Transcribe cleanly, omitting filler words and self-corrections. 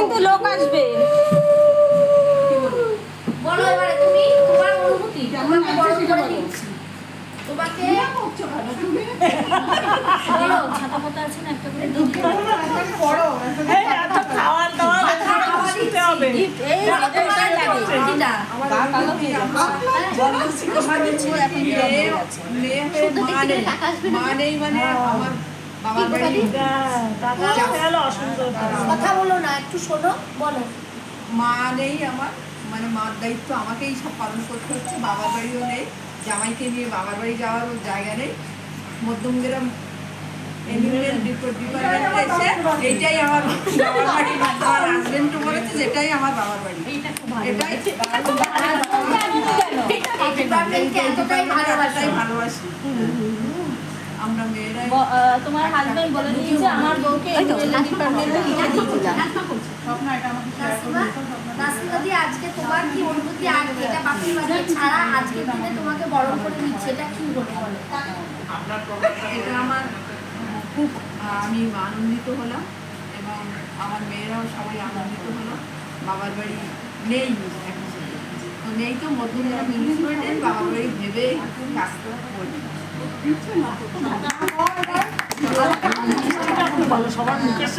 কিন্তু লোক আসবে। বলো এবারে তুমি তোমার অনুভূতি তোমাকে বরণ করে দিচ্ছি। তোমাকে বলো ছাতা পাতা আছে না একটা করে দিতে খাওয়ার দাওয়ার দিতে হবে। এই এটাই লাগে দিদা আমার কালো হয়ে যাবে। আমাদের ছেলে এখন বিয়ে হয়ে গেছে। মা নেই মানে আমার বাবার বাড়ি কথা বলো না একটু শোনো বলো। মা নেই আমার, মানে মার দায়িত্ব আমাকেই সব পালন করতে হচ্ছে। বাবার বাড়িও নেই, জামাইকে নিয়ে বাবার বাড়ি যাওয়ার জায়গা নেই। মধ্যমগ্রাম এনিমেল ডিপার্টমেন্টে এসে এইটাই আমার বাবার বাড়ি। আমার হাজবেন্ডও বলেছে যেটাই আমার বাবার বাড়ি, এটাই ডিপার্টমেন্টকে এতটাই ভালোবাসি। ভালোবাসি আমরা মেয়েরাই। তোমার হাজবেন্ড বলে দিয়েছে আমার বউকে ডিপার্টমেন্টে নিয়ে দিয়েছিলাম। নাসিমা দি আজকে তোমার কি অনুভূতি? আজকে এটা বাপির বাজার ছাড়া আজকের দিনে তোমাকে বরণ করে নিচ্ছে, এটা কি মনে বলো? এটা আমার খুব আমি আনন্দিত হলাম এবং আমার মেয়েরাও সবাই আনন্দিত হলো। বাবার বাড়ি নেই এখন তো নেই, তো মধ্যমগ্রাম মিউনিসিপ্যালিটির বাবার বাড়ি ভেবে কাজটা করি। সবার মুখের